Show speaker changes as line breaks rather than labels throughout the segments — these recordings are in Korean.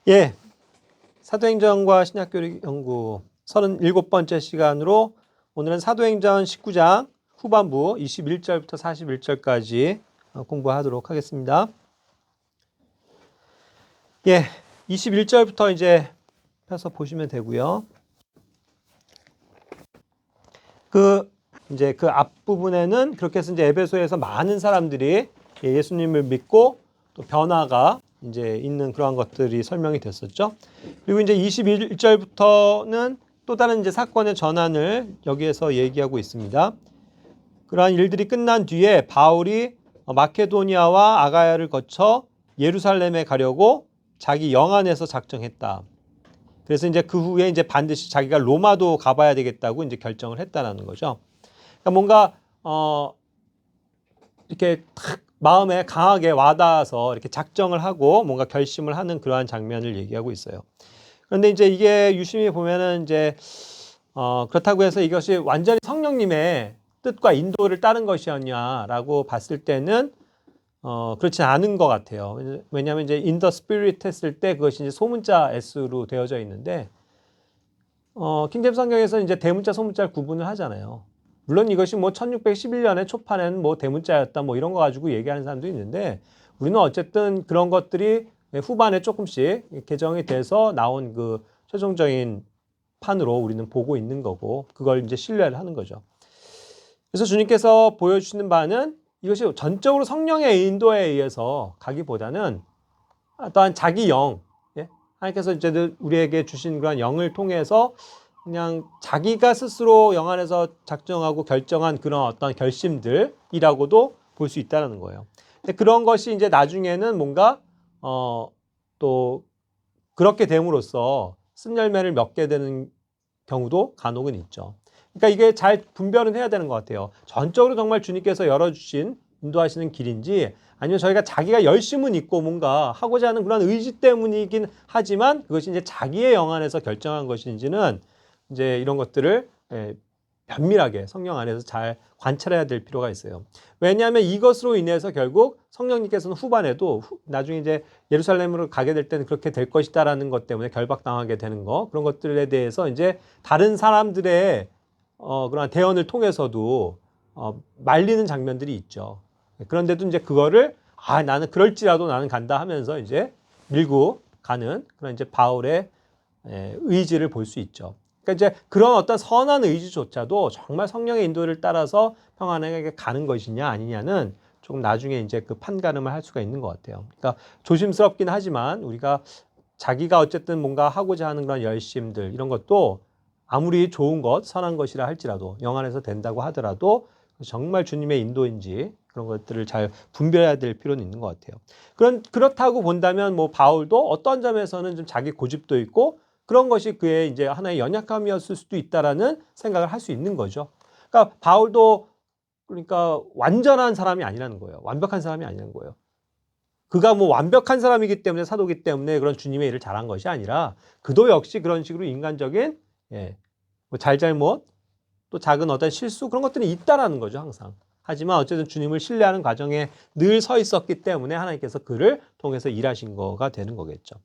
예, 사도행전과 신약교리 연구 37번째 시간으로 오늘은 사도행전 19장 후반부 21절부터 41절까지 공부하도록 하겠습니다. 예, 21절부터 이제 펴서 보시면 되고요. 그 앞부분에는 그렇게 해서 이제 에베소에서 많은 사람들이 예수님을 믿고 또 변화가 이제 있는 그러한 것들이 설명이 됐었죠. 그리고 이제 21절부터는 또 다른 이제 사건의 전환을 여기에서 얘기하고 있습니다. 그러한 일들이 끝난 뒤에 바울이 마케도니아와 아가야를 거쳐 예루살렘에 가려고 자기 영안에서 작정했다. 그래서 이제 그 후에 이제 반드시 자기가 로마도 가봐야 되겠다고 이제 결정을 했다라는 거죠. 그러니까 뭔가 이렇게 탁 마음에 강하게 와닿아서 이렇게 작정을 하고 뭔가 결심을 하는 그러한 장면을 얘기하고 있어요. 그런데 이제 이게 유심히 보면은 이제 그렇다고 해서 이것이 완전히 성령님의 뜻과 인도를 따른 것이었냐라고 봤을 때는 그렇지 않은 것 같아요. 왜냐하면 이제 in the spirit 했을 때 그것이 이제 소문자 s로 되어져 있는데 킹제임스 성경에서 이제 대문자 소문자를 구분을 하잖아요. 물론 이것이 뭐 1611년에 초판에는 뭐 대문자였다 뭐 이런 거 가지고 얘기하는 사람도 있는데 우리는 어쨌든 그런 것들이 후반에 조금씩 개정이 돼서 나온 그 최종적인 판으로 우리는 보고 있는 거고 그걸 이제 신뢰를 하는 거죠. 그래서 주님께서 보여주시는 바는 이것이 전적으로 성령의 인도에 의해서 가기보다는 또한 자기 영, 예? 하나님께서 이제 우리에게 주신 그런 영을 통해서 그냥 자기가 스스로 영 안에서 작정하고 결정한 그런 어떤 결심들이라고도 볼 수 있다는 거예요. 근데 그런 것이 이제 나중에는 뭔가 또 그렇게 됨으로써 쓴열매를 맺게 되는 경우도 간혹은 있죠. 그러니까 이게 잘 분별은 해야 되는 것 같아요. 전적으로 정말 주님께서 열어주신 인도하시는 길인지 아니면 저희가 자기가 열심은 있고 뭔가 하고자 하는 그런 의지 때문이긴 하지만 그것이 이제 자기의 영 안에서 결정한 것인지는 이제 이런 것들을 면밀하게 성령 안에서 잘 관찰해야 될 필요가 있어요. 왜냐하면 이것으로 인해서 결국 성령님께서는 후반에도 나중에 이제 예루살렘으로 가게 될 때는 그렇게 될 것이다라는 것 때문에 결박당하게 되는 거 그런 것들에 대해서 이제 다른 사람들의 그런 대언을 통해서도 말리는 장면들이 있죠. 그런데도 이제 그거를 나는 그럴지라도 나는 간다 하면서 이제 밀고 가는 그런 이제 바울의 의지를 볼 수 있죠. 그러니까 이제 그런 어떤 선한 의지조차도 정말 성령의 인도를 따라서 평안하게 가는 것이냐 아니냐는 조금 나중에 이제 그 판가름을 할 수가 있는 것 같아요. 그러니까 조심스럽긴 하지만 우리가 자기가 어쨌든 뭔가 하고자 하는 그런 열심들 이런 것도 아무리 좋은 것, 선한 것이라 할지라도 영 안에서 된다고 하더라도 정말 주님의 인도인지 그런 것들을 잘 분별해야 될 필요는 있는 것 같아요. 그렇다고 본다면 뭐 바울도 어떤 점에서는 좀 자기 고집도 있고 그런 것이 그의 이제 하나의 연약함이었을 수도 있다라는 생각을 할 수 있는 거죠. 그러니까 바울도 그러니까 완전한 사람이 아니라는 거예요. 완벽한 사람이 아니라는 거예요. 그가 뭐 완벽한 사람이기 때문에 사도기 때문에 그런 주님의 일을 잘한 것이 아니라 그도 역시 그런 식으로 인간적인 뭐 잘잘못 또 작은 어떤 실수 그런 것들이 있다라는 거죠 항상. 하지만 어쨌든 주님을 신뢰하는 과정에 늘 서 있었기 때문에 하나님께서 그를 통해서 일하신 거가 되는 거겠죠.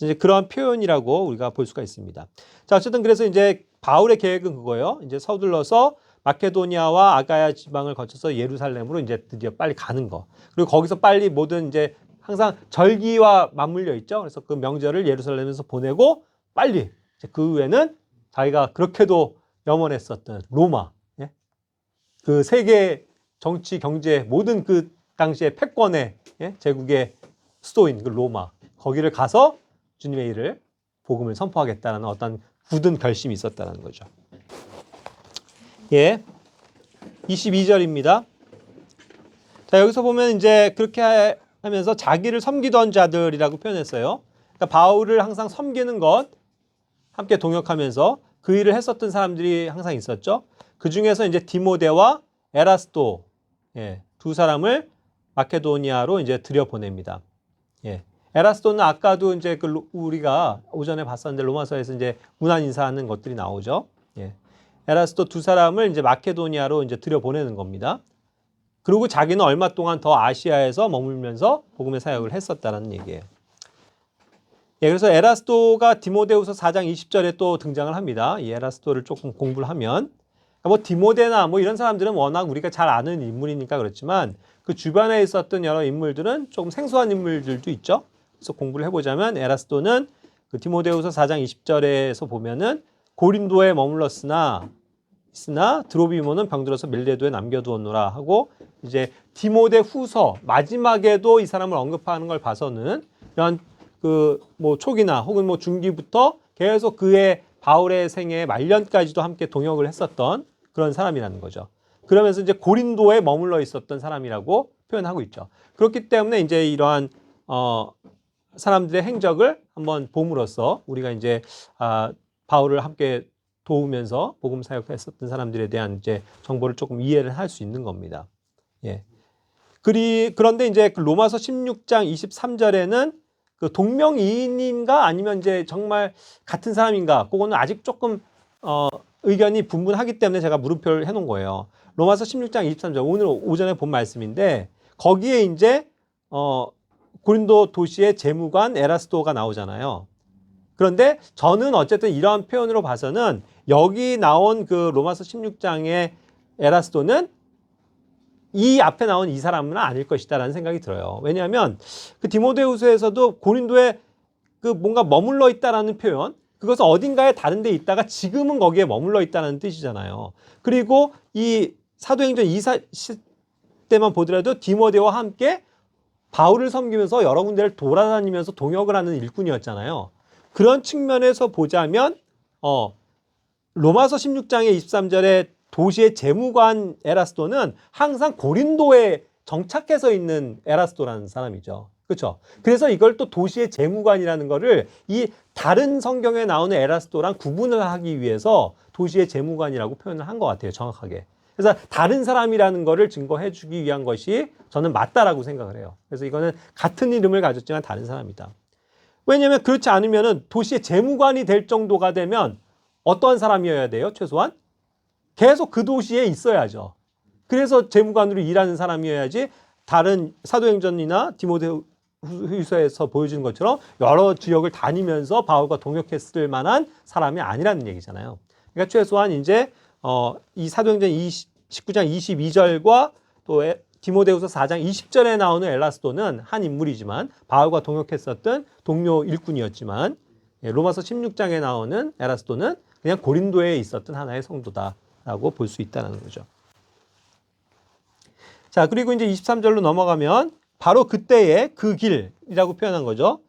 이제 그러한 표현이라고 우리가 볼 수가 있습니다. 자, 어쨌든 그래서 이제 바울의 계획은 그거예요. 이제 서둘러서 마케도니아와 아가야 지방을 거쳐서 예루살렘으로 이제 드디어 빨리 가는 거. 그리고 거기서 빨리 모든 이제 항상 절기와 맞물려 있죠. 그래서 그 명절을 예루살렘에서 보내고 빨리 이제 그 후에는 자기가 그렇게도 염원했었던 로마, 예? 그 세계 정치, 경제 모든 그 당시의 패권의 제국의 수도인 그 로마 거기를 가서 주님의 일을 복음을 선포하겠다는 어떤 굳은 결심이 있었다는 거죠. 예, 22절입니다. 자, 여기서 보면 이제 그렇게 하면서 자기를 섬기던 자들이라고 표현했어요. 그러니까 바울을 항상 섬기는 것 함께 동역하면서 그 일을 했었던 사람들이 항상 있었죠. 그 중에서 이제 디모데와 에라스도 두 사람을 마케도니아로 이제 들여보냅니다. 에라스도는 아까도 이제 우리가 오전에 봤었는데 로마서에서 이제 문안 인사하는 것들이 나오죠. 에라스도 두 사람을 이제 마케도니아로 이제 들여보내는 겁니다. 그리고 자기는 얼마 동안 더 아시아에서 머물면서 복음의 사역을 했었다는 얘기예요. 예, 그래서 에라스도가 디모데후서 4장 20절에 또 등장을 합니다. 이 에라스도를 조금 공부를 하면 뭐 디모데나 뭐 이런 사람들은 워낙 우리가 잘 아는 인물이니까 그렇지만 그 주변에 있었던 여러 인물들은 조금 생소한 인물들도 있죠. 그래서 공부를 해보자면 에라스도는 그 디모데후서 4장 20절에서 보면은 고린도에 머물렀으나 드로비모는 병들어서 밀레도에 남겨두었노라 하고 이제 디모데 후서 마지막에도 이 사람을 언급하는 걸 봐서는 이런 그 뭐 초기나 혹은 뭐 중기부터 계속 그의 바울의 생애 말년까지도 함께 동역을 했었던 그런 사람이라는 거죠. 그러면서 이제 고린도에 머물러 있었던 사람이라고 표현하고 있죠. 그렇기 때문에 이제 이러한 사람들의 행적을 한번 봄으로써 우리가 이제 바울을 함께 도우면서 복음 사역했었던 사람들에 대한 이제 정보를 조금 이해를 할 수 있는 겁니다. 예. 그런데 이제 그 로마서 16장 23절에는 그 동명이인인가 아니면 이제 정말 같은 사람인가 그거는 아직 조금 의견이 분분하기 때문에 제가 물음표를 해놓은 거예요. 로마서 16장 23절 오늘 오전에 본 말씀인데 거기에 이제 고린도 도시의 재무관 에라스도가 나오잖아요. 그런데 저는 어쨌든 이러한 표현으로 봐서는 여기 나온 그 로마서 16장의 에라스도는 이 앞에 나온 이 사람은 아닐 것이다라는 생각이 들어요. 왜냐하면 그 디모데후서에서도 고린도에 그 뭔가 머물러 있다라는 표현, 그것은 어딘가에 다른 데 있다가 지금은 거기에 머물러 있다는 뜻이잖아요. 그리고 이 사도행전 2사 때만 보더라도 디모데와 함께 바울을 섬기면서 여러 군데를 돌아다니면서 동역을 하는 일꾼이었잖아요. 그런 측면에서 보자면 로마서 16장의 23절에 도시의 재무관 에라스도는 항상 고린도에 정착해서 있는 에라스도라는 사람이죠. 그렇죠? 그래서 이걸 또 도시의 재무관이라는 거를 이 다른 성경에 나오는 에라스도랑 구분을 하기 위해서 도시의 재무관이라고 표현을 한 것 같아요. 정확하게. 그래서 다른 사람이라는 거를 증거해 주기 위한 것이 저는 맞다라고 생각을 해요. 그래서 이거는 같은 이름을 가졌지만 다른 사람이다. 왜냐하면 그렇지 않으면 도시의 재무관이 될 정도가 되면 어떠한 사람이어야 돼요? 최소한 계속 그 도시에 있어야죠. 그래서 재무관으로 일하는 사람이어야지 다른 사도행전이나 디모데후서에서 보여주는 것처럼 여러 지역을 다니면서 바울과 동역했을 만한 사람이 아니라는 얘기잖아요. 그러니까 최소한 이제 이 사도행전 19장 22절과 또 디모데후서 4장 20절에 나오는 에라스도는 한 인물이지만 바울과 동역했었던 동료 일꾼이었지만 로마서 16장에 나오는 에라스도는 그냥 고린도에 있었던 하나의 성도다라고 볼 수 있다는 거죠. 자, 그리고 이제 23절로 넘어가면 바로 그때의 그 길이라고 표현한 거죠.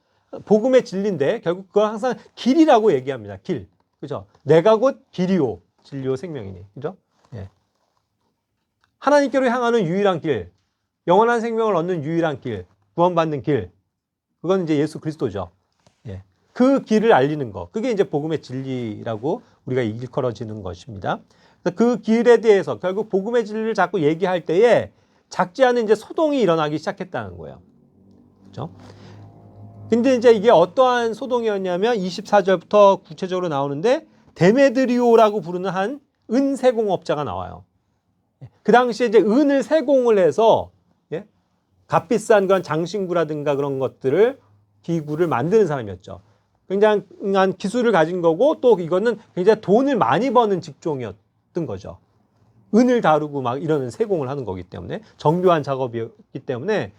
복음의 진리인데 결국 그걸 항상 길이라고 얘기합니다. 길. 그죠? 내가 곧 길이요. 진리요 생명이니. 그죠? 예. 하나님께로 향하는 유일한 길. 영원한 생명을 얻는 유일한 길. 구원받는 길. 그건 이제 예수 그리스도죠. 예. 그 길을 알리는 거. 그게 이제 복음의 진리라고 우리가 일컬어지는 것입니다. 그 길에 대해서 결국 복음의 진리를 자꾸 얘기할 때에 작지 않은 이제 소동이 일어나기 시작했다는 거예요. 그렇죠? 근데 이제 이게 어떠한 소동이었냐면 24절부터 구체적으로 나오는데 데메드리오라고 부르는 한 은세공업자가 나와요. 그 당시에 이제 은을 세공을 해서 값비싼 그런 장신구라든가 그런 것들을 기구를 만드는 사람이었죠. 굉장한 기술을 가진 거고 또 이거는 굉장히 돈을 많이 버는 직종이었던 거죠. 은을 다루고 막 이러는 세공을 하는 거기 때문에 정교한 작업이었기 때문에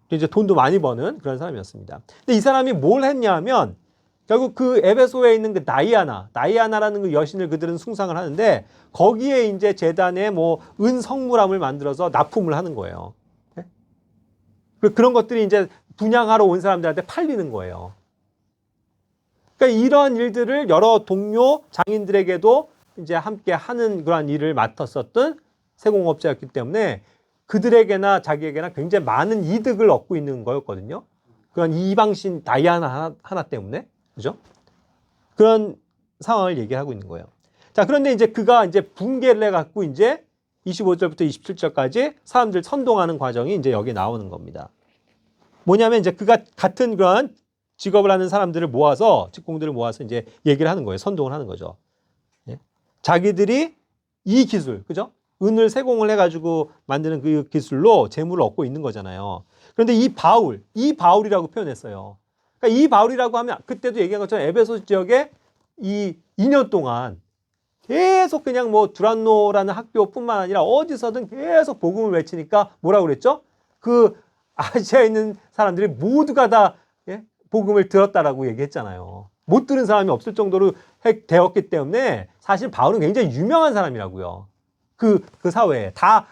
이제 돈도 많이 버는 그런 사람이었습니다. 근데 이 사람이 뭘 했냐면 결국 그 에베소에 있는 그 다이아나라는 그 여신을 그들은 숭상을 하는데 거기에 이제 제단에 뭐 은 성물함을 만들어서 납품을 하는 거예요. 네? 그런 것들이 이제 분양하러 온 사람들한테 팔리는 거예요. 그러니까 이런 일들을 여러 동료 장인들에게도 이제 함께 하는 그런 일을 맡았었던 세공업자였기 때문에 그들에게나 자기에게나 굉장히 많은 이득을 얻고 있는 거였거든요. 그런 이방신 다이아나 하나 때문에. 그죠? 그런 상황을 얘기하고 있는 거예요. 자, 그런데 이제 그가 이제 붕괴를 해갖고 이제 25절부터 27절까지 사람들 선동하는 과정이 이제 여기 나오는 겁니다. 뭐냐면 이제 그가 같은 그런 직업을 하는 사람들을 모아서, 직공들을 모아서 이제 얘기를 하는 거예요. 선동을 하는 거죠. 자기들이 이 기술, 그죠? 은을 세공을 해가지고 만드는 그 기술로 재물을 얻고 있는 거잖아요. 그런데 이 바울이라고 표현했어요. 그러니까 그러니까 이 바울이라고 하면 그때도 얘기한 것처럼 에베소 지역에 이 2년 동안 계속 그냥 뭐 두란노라는 학교뿐만 아니라 어디서든 계속 복음을 외치니까 뭐라고 그랬죠? 그 아시아에 있는 사람들이 모두가 다 예? 복음을 들었다라고 얘기했잖아요. 못 들은 사람이 없을 정도로 되었기 때문에 사실 바울은 굉장히 유명한 사람이라고요. 그 사회에 다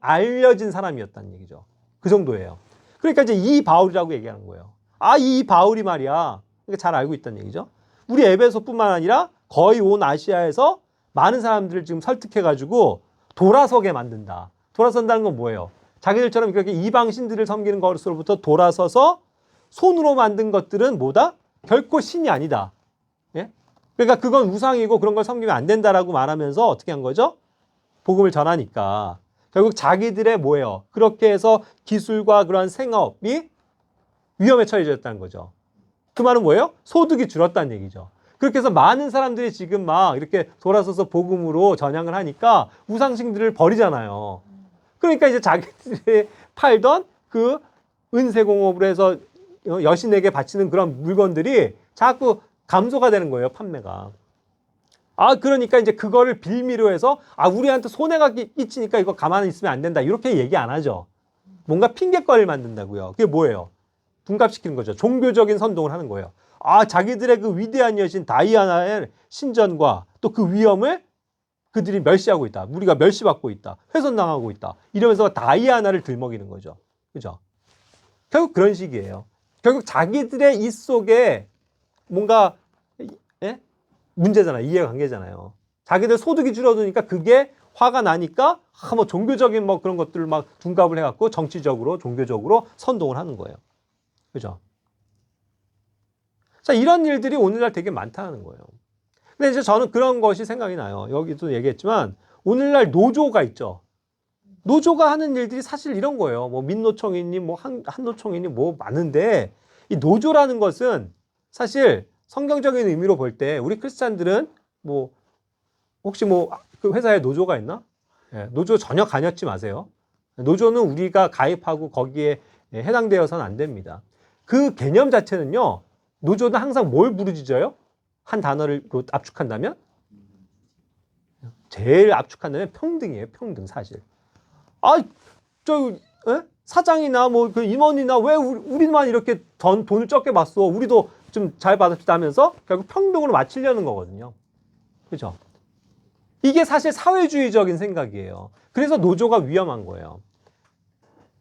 알려진 사람이었다는 얘기죠. 그 정도예요. 그러니까 이제 이 바울이라고 얘기하는 거예요. 아, 이 바울이 말이야. 그러니까 잘 알고 있다는 얘기죠. 우리 에베소뿐만 아니라 거의 온 아시아에서 많은 사람들을 지금 설득해가지고 돌아서게 만든다. 돌아선다는 건 뭐예요? 자기들처럼 그렇게 이방 신들을 섬기는 것으로부터 돌아서서 손으로 만든 것들은 뭐다? 결코 신이 아니다. 예? 그러니까 그건 우상이고 그런 걸 섬기면 안 된다라고 말하면서 어떻게 한 거죠? 복음을 전하니까 결국 자기들의 뭐예요? 그렇게 해서 기술과 그러한 생업이 위험에 처해졌다는 거죠. 그 말은 뭐예요? 소득이 줄었다는 얘기죠. 그렇게 해서 많은 사람들이 지금 막 이렇게 돌아서서 복음으로 전향을 하니까 우상신들을 버리잖아요. 그러니까 이제 자기들이 팔던 그 은세공업으로 해서 여신에게 바치는 그런 물건들이 자꾸 감소가 되는 거예요, 판매가. 아, 그러니까 이제 그거를 빌미로 해서 우리한테 손해가 끼치니까 이거 가만히 있으면 안 된다. 이렇게 얘기 안 하죠. 뭔가 핑계거리를 만든다고요. 그게 뭐예요? 둔갑시키는 거죠. 종교적인 선동을 하는 거예요. 자기들의 그 위대한 여신 다이아나의 신전과 또 그 위엄을 그들이 멸시하고 있다. 우리가 멸시받고 있다. 훼손당하고 있다. 이러면서 다이아나를 들먹이는 거죠. 그죠? 결국 그런 식이에요. 결국 자기들의 입 속에 뭔가 예? 문제잖아요. 이해관계잖아요. 자기들 소득이 줄어드니까 그게 화가 나니까 뭐 종교적인 뭐 그런 것들을 막 둔갑을 해갖고 정치적으로 종교적으로 선동을 하는 거예요. 그죠? 자, 이런 일들이 오늘날 되게 많다는 거예요. 근데 이제 저는 그런 것이 생각이 나요. 여기도 얘기했지만 오늘날 노조가 있죠. 노조가 하는 일들이 사실 이런 거예요. 뭐 민노총이니 뭐 한노총이니 뭐 많은데 이 노조라는 것은 사실 성경적인 의미로 볼 때 우리 크리스찬들은 뭐 혹시 뭐 그 회사에 노조가 있나? 예, 노조 전혀 관여치 마세요. 노조는 우리가 가입하고 거기에 해당되어서는 안 됩니다. 그 개념 자체는요. 노조는 항상 뭘 부르짖어요? 한 단어를 압축한다면? 제일 압축한다면 평등이에요. 평등 사실. 사장이나 뭐 그 임원이나 왜 우리만 이렇게 돈을 적게 받어? 우리도 좀 잘 받읍시다 하면서 결국 평등으로 맞추려는 거거든요. 그죠? 이게 사실 사회주의적인 생각이에요. 그래서 노조가 위험한 거예요.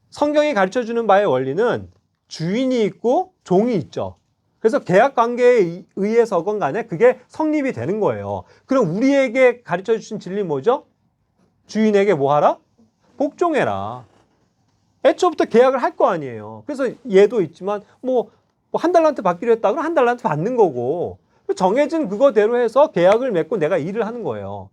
성경이 가르쳐주는 바의 원리는 주인이 있고 종이 있죠. 그래서 계약 관계에 의해서건 간에 그게 성립이 되는 거예요. 그럼 우리에게 가르쳐 주신 진리 뭐죠? 주인에게 뭐 하라? 복종해라. 애초부터 계약을 할 거 아니에요. 그래서 얘도 있지만 뭐 한 달란트 받기로 했다 그러면 한 달란트 받는 거고 정해진 그거대로 해서 계약을 맺고 내가 일을 하는 거예요.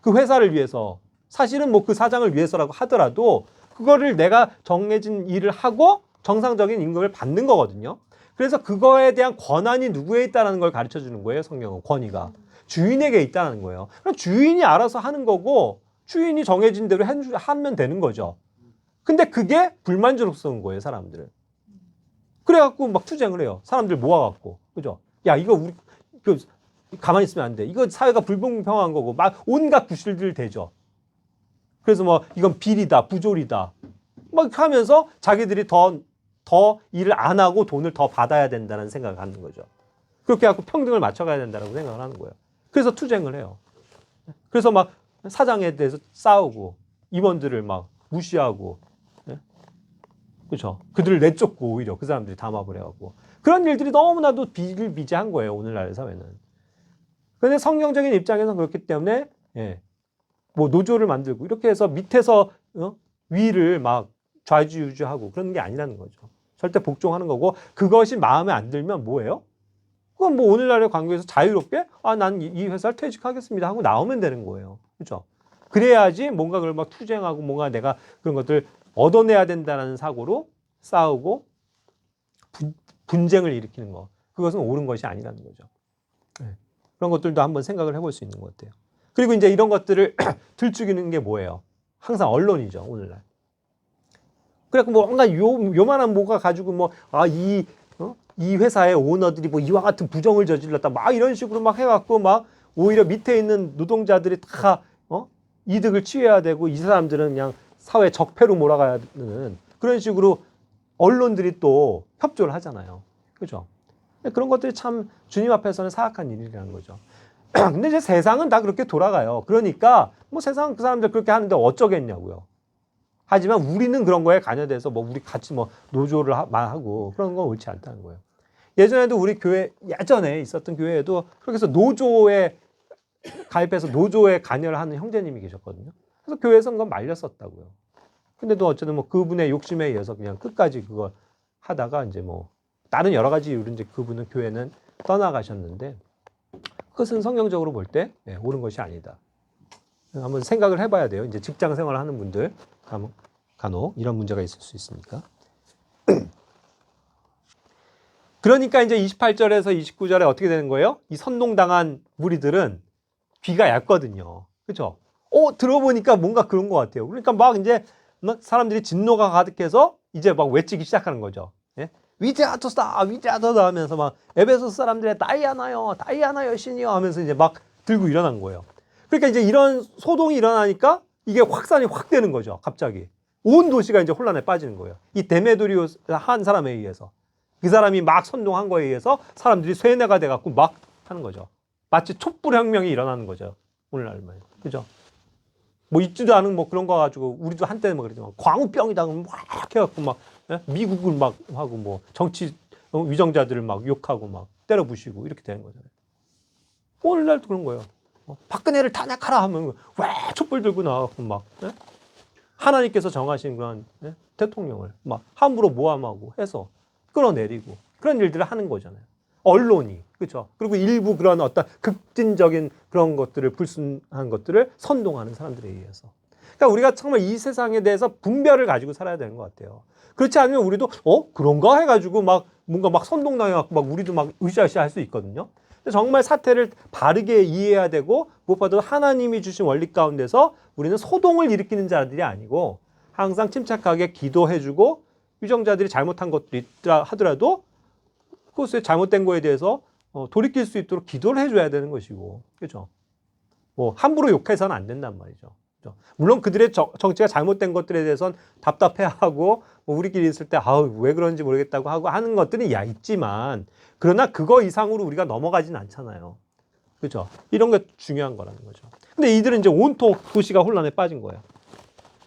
그 회사를 위해서. 사실은 뭐 그 사장을 위해서라고 하더라도 그거를 내가 정해진 일을 하고 정상적인 임금을 받는 거거든요. 그래서 그거에 대한 권한이 누구에 있다는 걸 가르쳐 주는 거예요. 성경은 권위가. 주인에게 있다는 거예요. 그럼 주인이 알아서 하는 거고 주인이 정해진 대로 하면 되는 거죠. 근데 그게 불만족스러운 거예요. 사람들은. 그래갖고 막 투쟁을 해요. 사람들 모아갖고. 그죠? 야, 이거 우리 가만히 있으면 안 돼. 이거 사회가 불공평한 거고 막 온갖 구실들 대죠. 그래서 뭐 이건 비리다, 부조리다. 막 하면서 자기들이 더 일을 안 하고 돈을 더 받아야 된다는 생각을 갖는 거죠. 그렇게 해갖고 평등을 맞춰가야 된다고 생각을 하는 거예요. 그래서 투쟁을 해요. 그래서 막 사장에 대해서 싸우고 임원들을 막 무시하고 그렇죠. 그들을 내쫓고 오히려 그 사람들이 담합을 해갖고 그런 일들이 너무나도 비일비재한 거예요. 오늘날의 사회는. 그런데 성경적인 입장에서는 그렇기 때문에 뭐 노조를 만들고 이렇게 해서 밑에서 위를 막 좌지우지하고 그런 게 아니라는 거죠. 절대 복종하는 거고 그것이 마음에 안 들면 뭐예요? 그건 뭐 오늘날의 관계에서 자유롭게 난 이 회사를 퇴직하겠습니다 하고 나오면 되는 거예요. 그렇죠? 그래야지 뭔가 그걸 막 투쟁하고 뭔가 내가 그런 것들 얻어내야 된다는 사고로 싸우고 분쟁을 일으키는 거. 그것은 옳은 것이 아니라는 거죠. 그런 것들도 한번 생각을 해볼 수 있는 것 같아요. 그리고 이제 이런 것들을 들추기는 게 뭐예요? 항상 언론이죠, 오늘날. 그래갖고 뭔가 요만한 뭐가 가지고 이 회사의 오너들이 뭐 이와 같은 부정을 저질렀다 막 이런 식으로 막 해갖고 막 오히려 밑에 있는 노동자들이 다 이득을 취해야 되고 이 사람들은 그냥 사회 적폐로 몰아가야 되는 그런 식으로 언론들이 또 협조를 하잖아요. 그죠? 그런 것들이 참 주님 앞에서는 사악한 일이라는 거죠. 근데 이제 세상은 다 그렇게 돌아가요. 그러니까 뭐 세상 그 사람들 그렇게 하는데 어쩌겠냐고요. 하지만 우리는 그런 거에 관여돼서 뭐 우리 같이 뭐 노조를 하고 그런 건 옳지 않다는 거예요. 예전에도 우리 교회, 예전에 있었던 교회에도 그렇게 해서 노조에 가입해서 노조에 관여를 하는 형제님이 계셨거든요. 그래서 교회에서 그건 말렸었다고요. 근데도 어쨌든 뭐 그분의 욕심에 의해서 그냥 끝까지 그거 하다가 이제 뭐 다른 여러 가지 이유로 이제 그분은 교회는 떠나가셨는데 그것은 성경적으로 볼 때 옳은 것이 아니다. 한번 생각을 해봐야 돼요. 이제 직장 생활을 하는 분들 간혹 이런 문제가 있을 수 있으니까. 그러니까 이제 28절에서 29절에 어떻게 되는 거예요? 이 선동당한 무리들은 귀가 얇거든요. 그렇죠? 들어보니까 뭔가 그런 것 같아요. 그러니까 막 이제 사람들이 진노가 가득해서 이제 막 외치기 시작하는 거죠. 예? 위대하도다, 위대하도다 하면서 막 에베소 사람들의 다이아나요, 다이아나 여신이요 하면서 이제 막 들고 일어난 거예요. 그러니까 이제 이런 소동이 일어나니까 이게 확산이 확 되는 거죠. 갑자기. 온 도시가 이제 혼란에 빠지는 거예요. 이 데메드리오 한 사람에 의해서. 그 사람이 막 선동한 거에 의해서 사람들이 쇠뇌가 돼갖고 막 하는 거죠. 마치 촛불혁명이 일어나는 거죠. 오늘날 말이에요. 그죠? 뭐 있지도 않은 뭐 그런 거 가지고 우리도 한때는 뭐 그랬지만 광우병이다 막 해갖고 막 미국을 막 하고 뭐 정치 위정자들을 막 욕하고 막 때려 부시고 이렇게 되는 거잖아요. 오늘날도 그런 거예요. 박근혜를 탄핵하라 하면 왜 촛불 들고 나와갖고 막 하나님께서 정하신 그런 대통령을 막 함부로 모함하고 해서 끌어내리고 그런 일들을 하는 거잖아요. 언론이 그렇죠. 그리고 일부 그런 어떤 급진적인 그런 것들을 불순한 것들을 선동하는 사람들에 의해서. 그러니까 우리가 정말 이 세상에 대해서 분별을 가지고 살아야 되는 것 같아요. 그렇지 않으면 우리도 그런가 해가지고 막 뭔가 막 선동당해갖고 막 우리도 막 으쌰으쌰 할 수 있거든요. 정말 사태를 바르게 이해해야 되고 무엇보다도 하나님이 주신 원리 가운데서 우리는 소동을 일으키는 자들이 아니고 항상 침착하게 기도해주고 유정자들이 잘못한 것들이 있다 하더라도 그것에 잘못된 거에 대해서 돌이킬 수 있도록 기도를 해줘야 되는 것이고, 그렇죠? 뭐 함부로 욕해서는 안 된단 말이죠. 그렇죠? 물론 그들의 정치가 잘못된 것들에 대해서는 답답해하고 뭐 우리끼리 있을 때 왜 그런지 모르겠다고 하고 하는 것들이 있지만 그러나 그거 이상으로 우리가 넘어가진 않잖아요. 그렇죠? 이런 게 중요한 거라는 거죠. 근데 이들은 이제 온통 도시가 혼란에 빠진 거예요.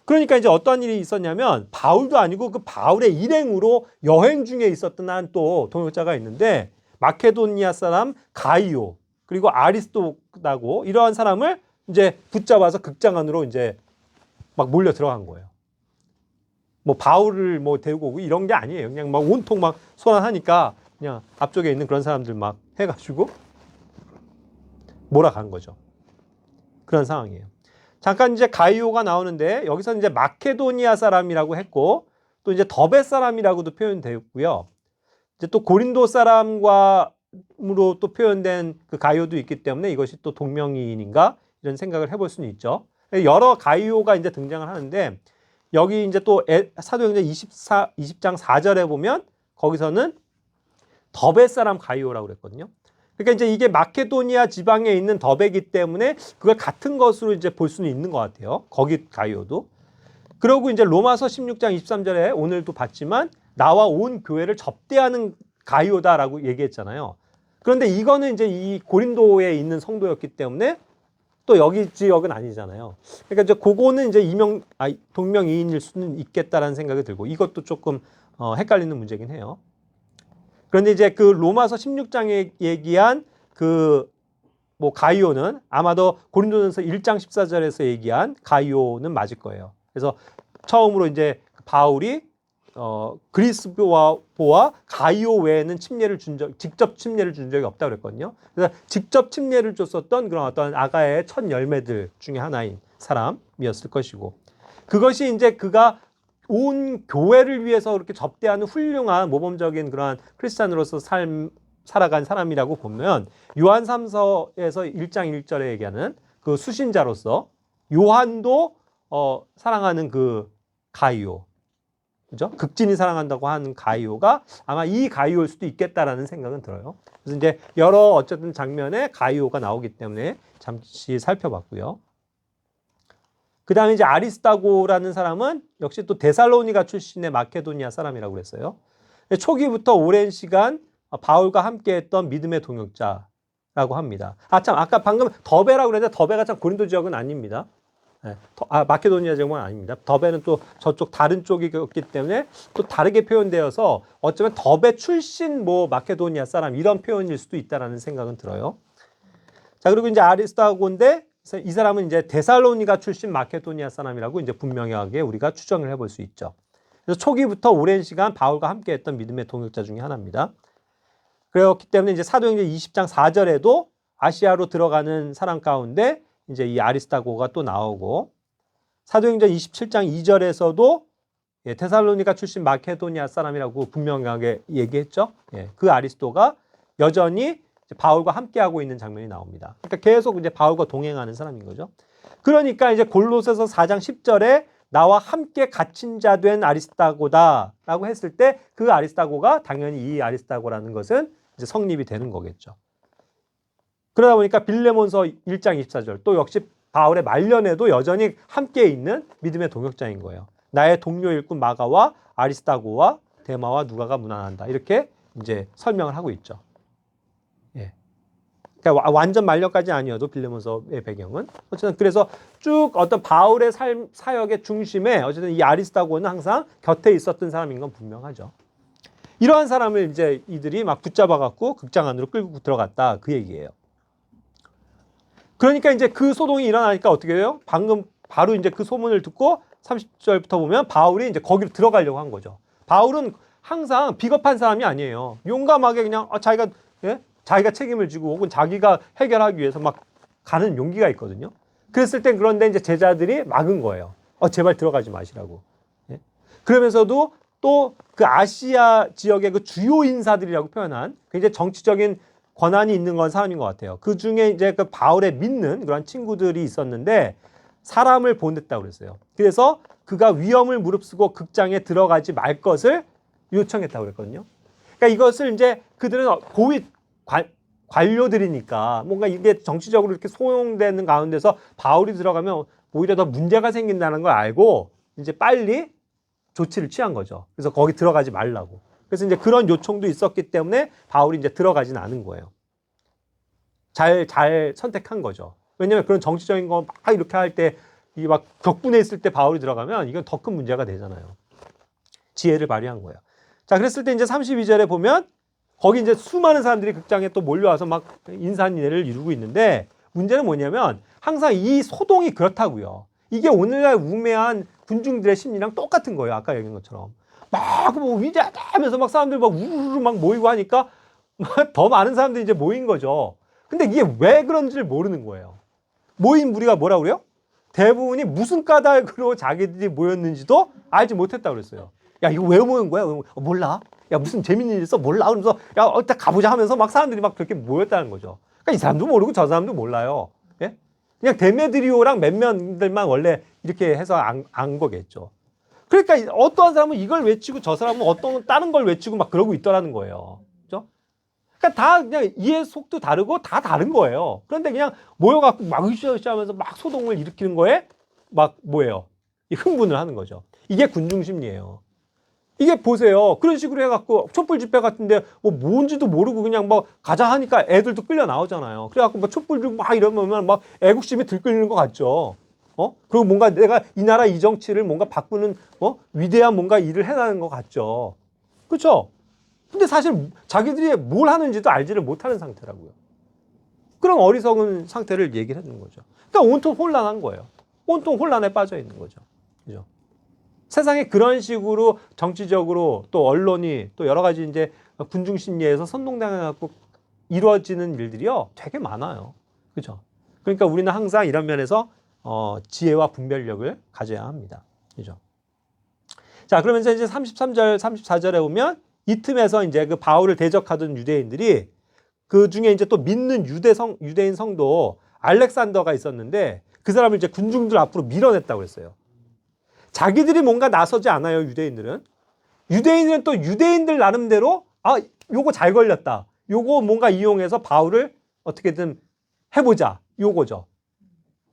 그러니까 이제 어떤 일이 있었냐면 바울도 아니고 그 바울의 일행으로 여행 중에 있었던 한 또 동역자가 있는데 마케도니아 사람 가이오 그리고 아리스토다고 이러한 사람을 이제 붙잡아서 극장 안으로 이제 막 몰려 들어간 거예요. 뭐 바울을 뭐 데리고 오고 이런 게 아니에요. 그냥 막 온통 막 소란하니까 그냥 앞쪽에 있는 그런 사람들 막 해가지고 몰아간 거죠. 그런 상황이에요. 잠깐 이제 가이오가 나오는데 여기서 이제 마케도니아 사람이라고 했고 또 이제 더베 사람이라고도 표현되었고요. 이제 또 고린도 사람과로 또 표현된 그 가이오도 있기 때문에 이것이 또 동명이인인가 이런 생각을 해볼 수는 있죠. 여러 가이오가 이제 등장을 하는데 여기 이제 또 사도행전 20장 4절에 보면 거기서는 더베 사람 가이오라고 그랬거든요. 그러니까 이제 이게 마케도니아 지방에 있는 더베기 때문에 그걸 같은 것으로 이제 볼 수는 있는 것 같아요. 거기 가이오도. 그리고 이제 로마서 16장 23절에 오늘도 봤지만 나와 온 교회를 접대하는 가이오다라고 얘기했잖아요. 그런데 이거는 이제 이 고린도에 있는 성도였기 때문에 또 여기 지역은 아니잖아요. 그러니까 이제 그거는 이제 동명이인일 수는 있겠다라는 생각이 들고 이것도 조금 헷갈리는 문제긴 해요. 그런데 이제 그 로마서 16장에 얘기한 그 뭐 가이오는 아마도 고린도전서 1장 14절에서 얘기한 가이오는 맞을 거예요. 그래서 처음으로 이제 바울이 그리스도와 가이오 외에는 직접 침례를 준 적이 없다고 그랬거든요. 그래서 직접 침례를 줬었던 그런 어떤 아가의 첫 열매들 중에 하나인 사람이었을 것이고 그것이 이제 그가 온 교회를 위해서 그렇게 접대하는 훌륭한 모범적인 그러한 크리스찬으로서 살아간 사람이라고 보면 요한 3서에서 1장 1절에 얘기하는 그 수신자로서 요한도 사랑하는 그 가이오 그죠? 극진히 사랑한다고 하는 가이오가 아마 이 가이오일 수도 있겠다라는 생각은 들어요. 그래서 이제 여러 어쨌든 장면에 가이오가 나오기 때문에 잠시 살펴봤고요. 그 다음에 이제 아리스타고라는 사람은 역시 또 데살로니가 출신의 마케도니아 사람이라고 그랬어요. 초기부터 오랜 시간 바울과 함께 했던 믿음의 동역자라고 합니다. 참, 아까 방금 더베라고 그랬는데 더베가 참 고린도 지역은 아닙니다. 네, 마케도니아 지역은 아닙니다. 더베는 또 저쪽 다른 쪽이었기 때문에 또 다르게 표현되어서 어쩌면 더베 출신 뭐 마케도니아 사람 이런 표현일 수도 있다라는 생각은 들어요. 자, 그리고 이제 아리스타고인데 이 사람은 이제 데살로니가 출신 마케도니아 사람이라고 이제 분명하게 우리가 추정을 해볼 수 있죠. 그래서 초기부터 오랜 시간 바울과 함께했던 믿음의 동역자 중에 하나입니다. 그렇기 때문에 이제 사도행전 20장 4절에도 아시아로 들어가는 사람 가운데 이제 이 아리스타고가 또 나오고 사도행전 27장 2절에서도 데살로니가 출신 마케도니아 사람이라고 분명하게 얘기했죠. 그 아리스도가 여전히 바울과 함께하고 있는 장면이 나옵니다. 그러니까 계속 이제 바울과 동행하는 사람인 거죠. 그러니까 이제 골로새서 4장 10절에 나와 함께 갇힌 자 된 아리스타고다라고 했을 때 그 아리스타고가 당연히 이 아리스타고라는 것은 이제 성립이 되는 거겠죠. 그러다 보니까 빌레몬서 1장 24절 또 역시 바울의 말년에도 여전히 함께 있는 믿음의 동역자인 거예요. 나의 동료 일꾼 마가와 아리스타고와 데마와 누가가 문안한다. 이렇게 이제 설명을 하고 있죠. 그러니까 완전 말년까지 아니어도 빌레몬서의 배경은 어쨌든 그래서 쭉 어떤 바울의 사역의 중심에 어쨌든 이 아리스타고는 항상 곁에 있었던 사람인 건 분명하죠. 이러한 사람을 이제 이들이 막 붙잡아 갖고 극장 안으로 끌고 들어갔다 그 얘기예요. 그러니까 이제 그 소동이 일어나니까 어떻게 해요? 방금 바로 이제 그 소문을 듣고 30절부터 보면 바울이 이제 거기로 들어가려고 한 거죠. 바울은 항상 비겁한 사람이 아니에요. 용감하게 그냥 자기가 책임을 지고 혹은 자기가 해결하기 위해서 막 가는 용기가 있거든요. 그랬을 땐 그런데 이제 제자들이 막은 거예요. 제발 들어가지 마시라고. 그러면서도 또 그 아시아 지역의 그 주요 인사들이라고 표현한 굉장히 정치적인 권한이 있는 건 사람인 것 같아요. 그 중에 이제 그 바울의 믿는 그런 친구들이 있었는데 사람을 보냈다고 그랬어요. 그래서 그가 위험을 무릅쓰고 극장에 들어가지 말 것을 요청했다고 그랬거든요. 그러니까 이것을 이제 그들은 고위 관료들이니까 뭔가 이게 정치적으로 이렇게 소용되는 가운데서 바울이 들어가면 오히려 더 문제가 생긴다는 걸 알고 이제 빨리 조치를 취한 거죠. 그래서 거기 들어가지 말라고. 그래서 이제 그런 요청도 있었기 때문에 바울이 이제 들어가진 않은 거예요. 잘 선택한 거죠. 왜냐면 그런 정치적인 거 막 이렇게 할 때 이 막 격분해 있을 때 바울이 들어가면 이건 더 큰 문제가 되잖아요. 지혜를 발휘한 거예요. 자, 그랬을 때 이제 32절에 보면 거기 이제 수많은 사람들이 극장에 또 몰려와서 막 인산인해를 이루고 있는데 문제는 뭐냐면 항상 이 소동이 그렇다고요. 이게 오늘날 우매한 군중들의 심리랑 똑같은 거예요. 아까 얘기한 것처럼. 막 뭐 위대하다 하면서 막 사람들 막 우르르 막 모이고 하니까 더 많은 사람들이 이제 모인 거죠. 근데 이게 왜 그런지를 모르는 거예요. 모인 무리가 뭐라고 그래요? 대부분이 무슨 까닭으로 자기들이 모였는지도 알지 못했다고 그랬어요. 야, 이거 왜 모인 거야? 몰라. 야, 무슨 재밌는 일 있어? 몰라. 그러면서 야, 일단 가보자 하면서 막 사람들이 막 그렇게 모였다는 거죠. 그러니까 이 사람도 모르고 저 사람도 몰라요. 예? 그냥 데메드리오랑 몇몇들만 원래 이렇게 해서 안 거겠죠. 그러니까 어떠한 사람은 이걸 외치고 저 사람은 어떤 다른 걸 외치고 막 그러고 있더라는 거예요. 그죠? 그러니까 다 그냥 이해 속도 다르고 다 다른 거예요. 그런데 그냥 모여갖고 막 으쌰으쌰 하면서 막 소동을 일으키는 거에 막 뭐예요? 흥분을 하는 거죠. 이게 군중 심리예요. 이게 보세요. 그런 식으로 해갖고 촛불 집회 같은데 뭐 뭔지도 모르고 그냥 뭐 가자 하니까 애들도 끌려 나오잖아요. 그래갖고 막 촛불 들고 막 이러면 막 애국심이 들끓는 것 같죠. 그리고 뭔가 내가 이 나라 이 정치를 뭔가 바꾸는 위대한 뭔가 일을 해나가는 것 같죠. 그렇죠? 근데 사실 자기들이 뭘 하는지도 알지를 못하는 상태라고요. 그런 어리석은 상태를 얘기를 해주는 거죠. 그러니까 온통 혼란한 거예요. 온통 혼란에 빠져 있는 거죠. 그죠? 세상에 그런 식으로 정치적으로 또 언론이 또 여러 가지 이제 군중 심리에서 선동당해갖고 이루어지는 일들이요 되게 많아요. 그렇죠? 그러니까 우리는 항상 이런 면에서 지혜와 분별력을 가져야 합니다. 그죠? 자, 그러면서 이제 33절, 34절에 보면 이 틈에서 이제 그 바울을 대적하던 유대인들이 그 중에 이제 또 믿는 유대인 성도 알렉산더가 있었는데 그 사람을 이제 군중들 앞으로 밀어냈다고 했어요. 자기들이 뭔가 나서지 않아요, 유대인들은. 유대인은 또 유대인들 나름대로 요거 잘 걸렸다. 요거 뭔가 이용해서 바울을 어떻게든 해보자. 요거죠.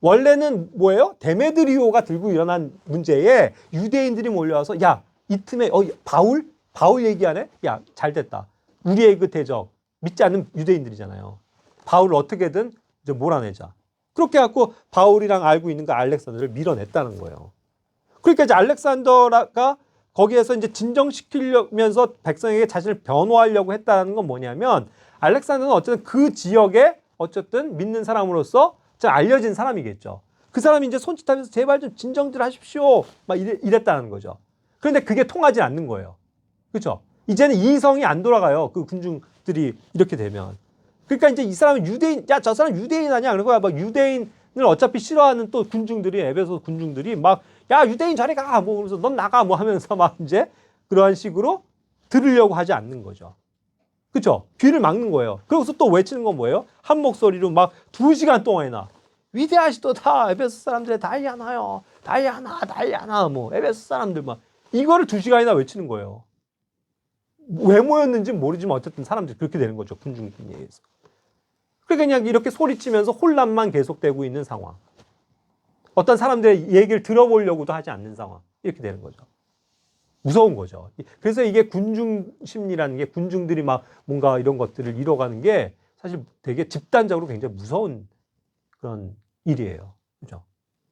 원래는 뭐예요? 데메드리오가 들고 일어난 문제에 유대인들이 몰려와서 야, 이 틈에 바울 얘기하네? 야, 잘 됐다. 우리의 그 대적 믿지 않는 유대인들이잖아요. 바울을 어떻게든 이제 몰아내자. 그렇게 해갖고 바울이랑 알고 있는 그 알렉산더를 밀어냈다는 거예요. 그러니까 이제 알렉산더가 거기에서 이제 진정시키려면서 백성에게 자신을 변호하려고 했다는 건 뭐냐면 알렉산더는 어쨌든 그 지역에 어쨌든 믿는 사람으로서 알려진 사람이겠죠. 그 사람이 이제 손짓하면서 제발 좀 진정들 하십시오. 막 이랬다는 거죠. 그런데 그게 통하지 않는 거예요. 그렇죠? 이제는 이성이 안 돌아가요. 그 군중들이 이렇게 되면. 그러니까 이제 이 사람은 유대인, 야, 저 사람 유대인 아니야? 그런 거야. 막 유대인을 어차피 싫어하는 또 군중들이, 에베소 군중들이 막, 야, 유대인 저리 가! 뭐, 그래서 넌 나가! 뭐 하면서 막 이제 그러한 식으로 들으려고 하지 않는 거죠. 그쵸? 귀를 막는 거예요. 그러고서 또 외치는 건 뭐예요? 한 목소리로 막 2시간 동안이나 위대하시도다 에베소 사람들의 다이아나요. 다이아나 뭐 에베소 사람들 막 이거를 2시간이나 외치는 거예요. 왜 모였는지 모르지만 어쨌든 사람들이 그렇게 되는 거죠. 군중에 의해서. 그러니까 그냥 이렇게 소리치면서 혼란만 계속되고 있는 상황. 어떤 사람들의 얘기를 들어보려고도 하지 않는 상황. 이렇게 되는 거죠. 무서운 거죠. 그래서 이게 군중 심리라는 게 군중들이 막 뭔가 이런 것들을 이뤄가는 게 사실 되게 집단적으로 굉장히 무서운 그런 일이에요. 그죠?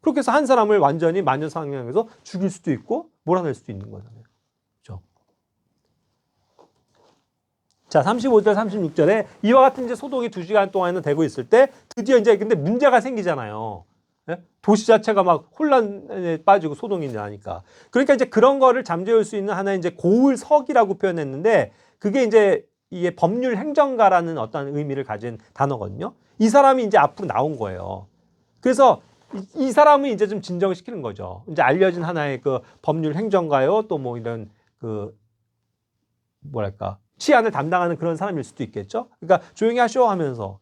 그렇게 해서 한 사람을 완전히 마녀사냥해서 죽일 수도 있고 몰아낼 수도 있는 거잖아요. 그죠? 자, 35절, 36절에 이와 같은 이제 소동이 2시간 동안은 되고 있을 때 드디어 이제 근데 문제가 생기잖아요. 도시 자체가 막 혼란에 빠지고 소동이 나니까. 그러니까 이제 그런 거를 잠재울 수 있는 하나의 이제 고을석이라고 표현했는데 그게 이제 이게 법률 행정가라는 어떤 의미를 가진 단어거든요. 이 사람이 이제 앞으로 나온 거예요. 그래서 이 사람은 이제 좀 진정시키는 거죠. 이제 알려진 하나의 그 법률 행정가요. 또 뭐 이런 그 뭐랄까 치안을 담당하는 그런 사람일 수도 있겠죠. 그러니까 조용히 하쇼 하면서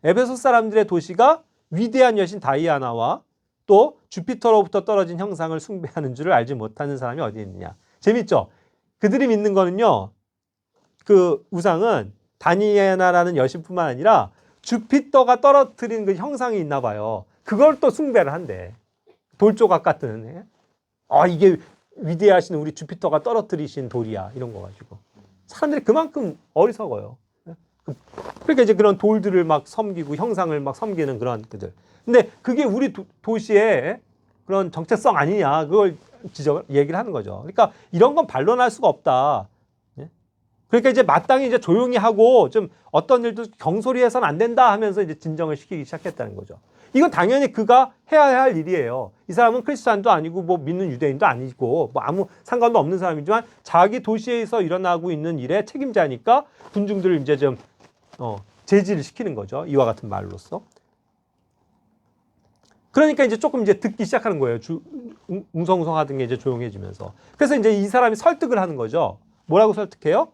에베소 사람들의 도시가 위대한 여신 다이아나와 또 주피터로부터 떨어진 형상을 숭배하는 줄을 알지 못하는 사람이 어디 있느냐. 재밌죠? 그들이 믿는 거는요. 그 우상은 다이아나라는 여신뿐만 아니라 주피터가 떨어뜨린 그 형상이 있나 봐요. 그걸 또 숭배를 한대. 돌조각 같은. 이게 위대하신 우리 주피터가 떨어뜨리신 돌이야. 이런 거 가지고. 사람들이 그만큼 어리석어요. 그러니까 이제 그런 돌들을 막 섬기고 형상을 막 섬기는 그런 그들. 근데 그게 우리 도시의 그런 정체성 아니냐. 그걸 얘기를 하는 거죠. 그러니까 이런 건 반론할 수가 없다. 그러니까 이제 마땅히 이제 조용히 하고 좀 어떤 일도 경솔히해서는 안 된다 하면서 이제 진정을 시키기 시작했다는 거죠. 이건 당연히 그가 해야 할 일이에요. 이 사람은 크리스찬도 아니고 뭐 믿는 유대인도 아니고 뭐 아무 상관도 없는 사람이지만 자기 도시에서 일어나고 있는 일의 책임자니까 군중들을 이제 좀 제지를 시키는 거죠. 이와 같은 말로써. 그러니까 이제 조금 이제 듣기 시작하는 거예요. 웅성웅성하던 게 이제 조용해지면서. 그래서 이제 이 사람이 설득을 하는 거죠. 뭐라고 설득해요?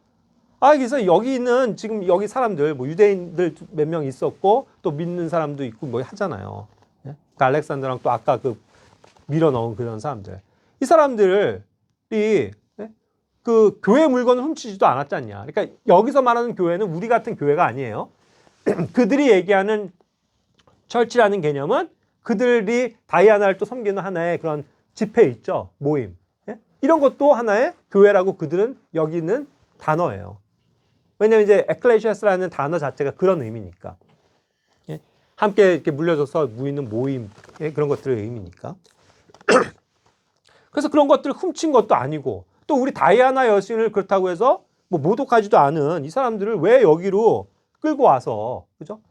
그래서 여기 있는 지금 여기 사람들 뭐 유대인들 몇 명 있었고 또 믿는 사람도 있고 뭐 하잖아요. 그러니까 알렉산더랑 또 아까 그 밀어넣은 그런 사람들. 이 사람들이 그 교회 물건을 훔치지도 않았지 않냐. 그러니까 여기서 말하는 교회는 우리 같은 교회가 아니에요. 그들이 얘기하는 철치라는 개념은 그들이 다이아나를 또 섬기는 하나의 그런 집회 있죠. 모임. 이런 것도 하나의 교회라고 그들은 여기는 단어예요. 왜냐면 이제 에클레시아스라는 단어 자체가 그런 의미니까. 함께 이렇게 물려져서 모이는 모임, 그런 것들의 의미니까. 그래서 그런 것들을 훔친 것도 아니고 또 우리 다이아나 여신을 그렇다고 해서 뭐 모독하지도 않은 이 사람들을 왜 여기로 끌고 와서, 그죠?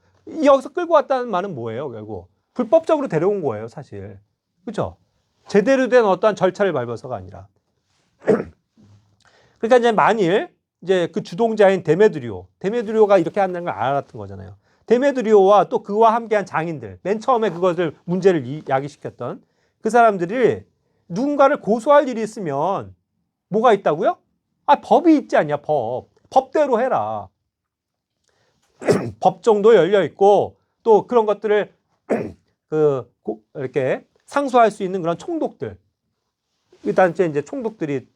여기서 끌고 왔다는 말은 뭐예요, 결국? 불법적으로 데려온 거예요, 사실. 그죠? 제대로 된 어떠한 절차를 밟아서가 아니라. 그러니까 이제 만일 이제 그 주동자인 데메드리오가 이렇게 한다는 걸 알았던 거잖아요. 데메드리오와 또 그와 함께한 장인들, 맨 처음에 그것을 문제를 야기시켰던 그 사람들이 누군가를 고소할 일이 있으면 뭐가 있다고요? 법이 있지 않냐, 법. 법대로 해라. 법정도 열려 있고 또 그런 것들을 이렇게 상소할 수 있는 그런 총독들. 일단 이제 총독들이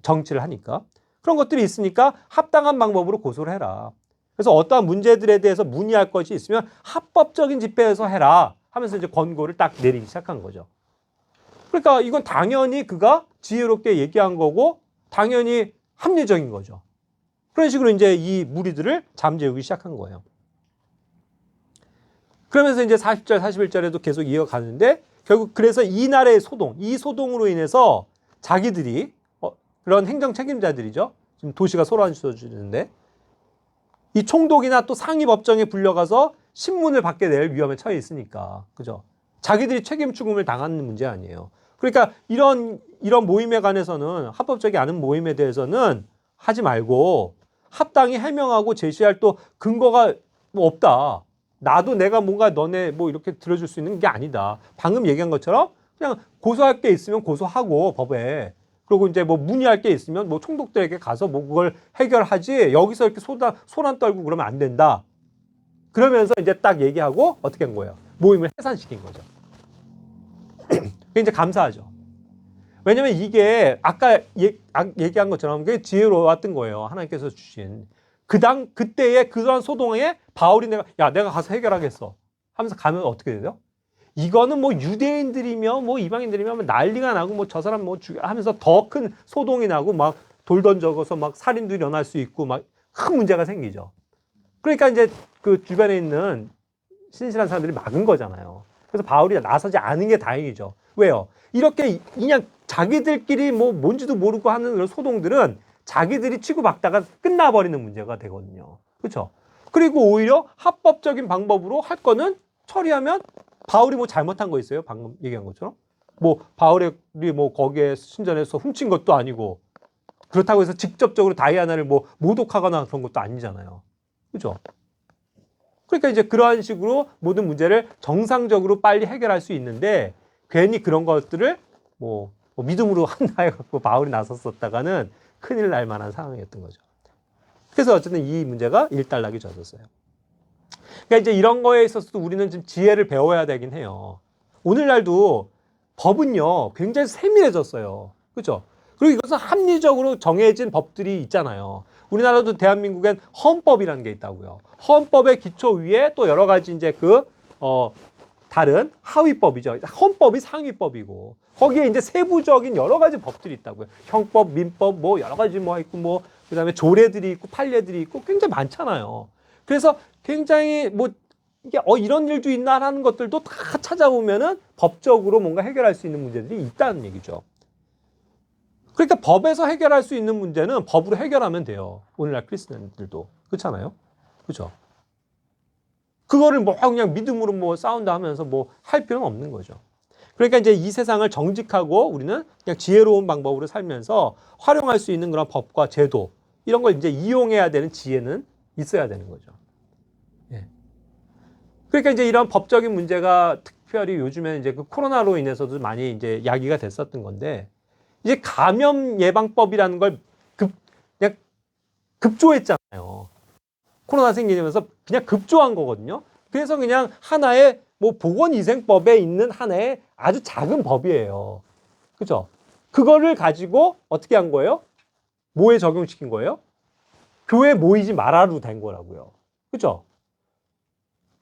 정치를 하니까. 그런 것들이 있으니까 합당한 방법으로 고소를 해라. 그래서 어떠한 문제들에 대해서 문의할 것이 있으면 합법적인 집회에서 해라 하면서 이제 권고를 딱 내리기 시작한 거죠. 그러니까 이건 당연히 그가 지혜롭게 얘기한 거고 당연히 합리적인 거죠. 그런 식으로 이제 이 무리들을 잠재우기 시작한 거예요. 그러면서 이제 40절, 41절에도 계속 이어가는데 결국 그래서 이날의 소동, 이 소동으로 인해서 자기들이 그런 행정 책임자들이죠. 지금 도시가 소란스러워지는데 이 총독이나 또 상위 법정에 불려가서 신문을 받게 될 위험에 처해 있으니까. 그죠? 자기들이 책임 추궁을 당하는 문제 아니에요. 그러니까 이런 모임에 관해서는 합법적이 않은 모임에 대해서는 하지 말고 합당히 해명하고 제시할 또 근거가 뭐 없다. 나도 내가 뭔가 너네 뭐 이렇게 들어줄 수 있는 게 아니다. 방금 얘기한 것처럼 그냥 고소할 게 있으면 고소하고 법에 그리고 이제 뭐 문의할 게 있으면 뭐 총독들에게 가서 뭐 그걸 해결하지 여기서 이렇게 소란 떨고 그러면 안 된다. 그러면서 이제 딱 얘기하고 어떻게 한 거예요? 모임을 해산시킨 거죠. 이제 감사하죠. 왜냐면 이게 아까 얘기한 것처럼 그게 지혜로웠던 거예요. 하나님께서 주신. 그때의 그런 소동에 바울이 내가 가서 해결하겠어. 하면서 가면 어떻게 돼요? 이거는 뭐 유대인들이며 뭐 이방인들이면 난리가 나고 뭐 저 사람 뭐 하면서 더 큰 소동이 나고 막 돌 던져서 막 살인도 일어날 수 있고 막 큰 문제가 생기죠. 그러니까 이제 그 주변에 있는 신실한 사람들이 막은 거잖아요. 그래서 바울이 나서지 않은 게 다행이죠. 왜요? 이렇게 그냥 자기들끼리 뭐 뭔지도 모르고 하는 그런 소동들은 자기들이 치고받다가 끝나버리는 문제가 되거든요. 그렇죠? 그리고 오히려 합법적인 방법으로 할 거는 처리하면 바울이 뭐 잘못한 거 있어요? 방금 얘기한 것처럼? 뭐 바울이 뭐 거기에 신전에서 훔친 것도 아니고 그렇다고 해서 직접적으로 다이아나를 뭐 모독하거나 그런 것도 아니잖아요. 그렇죠? 그러니까 이제 그러한 식으로 모든 문제를 정상적으로 빨리 해결할 수 있는데 괜히 그런 것들을 뭐 믿음으로 한다 해갖고 바울이 나섰었다가는 큰일 날 만한 상황이었던 거죠. 그래서 어쨌든 이 문제가 일단락이 젖었어요. 그러니까 이제 이런 거에 있어서도 우리는 좀 지혜를 배워야 되긴 해요. 오늘날도 법은요, 굉장히 세밀해졌어요. 그렇죠? 그리고 이것은 합리적으로 정해진 법들이 있잖아요. 우리나라도 대한민국엔 헌법이라는 게 있다고요. 헌법의 기초 위에 또 여러 가지 이제 다른 하위법이죠. 헌법이 상위법이고 거기에 이제 세부적인 여러 가지 법들이 있다고요. 형법, 민법 뭐 여러 가지 뭐 있고 뭐 그다음에 조례들이 있고 판례들이 있고 굉장히 많잖아요. 그래서 굉장히 뭐 이게 이런 일도 있나라는 것들도 다 찾아보면은 법적으로 뭔가 해결할 수 있는 문제들이 있다는 얘기죠. 그러니까 법에서 해결할 수 있는 문제는 법으로 해결하면 돼요. 오늘날 크리스천들도 그렇잖아요. 그렇죠? 그거를 뭐 그냥 믿음으로 뭐 싸운다 하면서 뭐 할 필요는 없는 거죠. 그러니까 이제 이 세상을 정직하고 우리는 그냥 지혜로운 방법으로 살면서 활용할 수 있는 그런 법과 제도 이런 걸 이제 이용해야 되는 지혜는 있어야 되는 거죠. 예. 그러니까 이제 이런 법적인 문제가 특별히 요즘에 이제 그 코로나로 인해서도 많이 이제 야기가 됐었던 건데 이제 감염 예방법이라는 걸 그냥 급조했잖아요. 코로나 생기면서 그냥 급조한 거거든요. 그래서 그냥 하나의 뭐 보건위생법에 있는 하나의 아주 작은 법이에요. 그죠? 그거를 가지고 어떻게 한 거예요? 뭐에 적용시킨 거예요? 교회 모이지 말아로 된 거라고요. 그죠?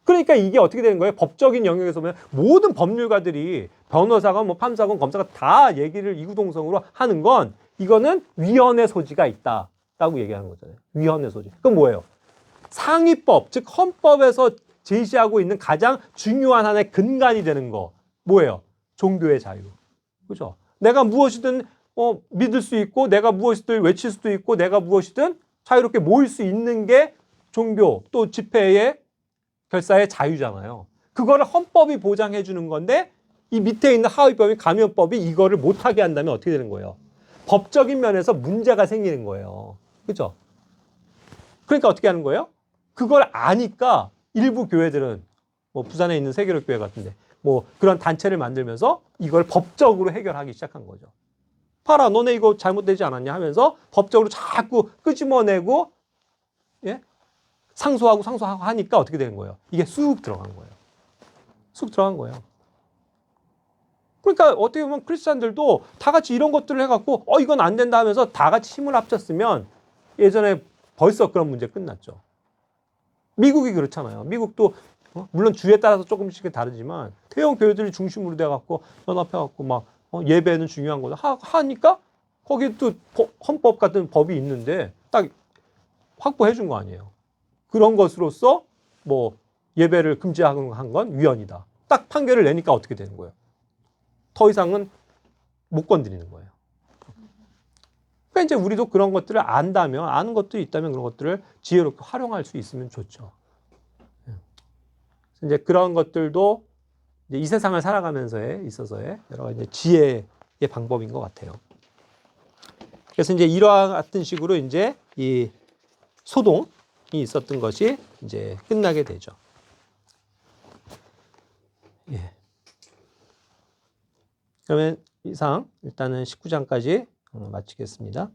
그러니까 이게 어떻게 되는 거예요? 법적인 영역에서 보면 모든 법률가들이 변호사건, 뭐 판사건, 검사가 다 얘기를 이구동성으로 하는 건 이거는 위헌의 소지가 있다라고 얘기하는 거잖아요. 위헌의 소지. 그건 뭐예요? 상위법, 즉 헌법에서 제시하고 있는 가장 중요한 하나의 근간이 되는 거 뭐예요? 종교의 자유. 그죠? 내가 무엇이든 믿을 수 있고 내가 무엇이든 외칠 수도 있고 내가 무엇이든 자유롭게 모일 수 있는 게 종교 또 집회의 결사의 자유잖아요. 그거를 헌법이 보장해 주는 건데 이 밑에 있는 하위법인 감염법이 이거를 못하게 한다면 어떻게 되는 거예요? 법적인 면에서 문제가 생기는 거예요. 그죠? 그러니까 어떻게 하는 거예요? 그걸 아니까 일부 교회들은 뭐 부산에 있는 세계로 교회 같은데 뭐 그런 단체를 만들면서 이걸 법적으로 해결하기 시작한 거죠. 봐라, 너네 이거 잘못되지 않았냐 하면서 법적으로 자꾸 끄집어내고 예? 상소하고 하니까 어떻게 되는 거예요? 이게 쑥 들어간 거예요. 쑥 들어간 거예요. 그러니까 어떻게 보면 크리스찬들도 다 같이 이런 것들을 해갖고 이건 안 된다 하면서 다 같이 힘을 합쳤으면 예전에 벌써 그런 문제 끝났죠. 미국이 그렇잖아요. 미국도 물론 주에 따라서 조금씩 다르지만 대형 교회들이 중심으로 돼갖고 연합해갖고 막 예배는 중요한 거다 하니까 거기 또 헌법 같은 법이 있는데 딱 확보해 준 거 아니에요. 그런 것으로서 뭐 예배를 금지한 건 위헌이다. 딱 판결을 내니까 어떻게 되는 거예요? 더 이상은 못 건드리는 거예요. 그러니까 이제 우리도 그런 것들을 안다면, 아는 것들이 있다면 그런 것들을 지혜롭게 활용할 수 있으면 좋죠. 이제 그런 것들도 이제 이 세상을 살아가면서에 있어서의 여러 가지 지혜의 방법인 것 같아요. 그래서 이제 이러한 같은 식으로 이제 이 소동이 있었던 것이 이제 끝나게 되죠. 예. 그러면 이상 일단은 19장까지 마치겠습니다.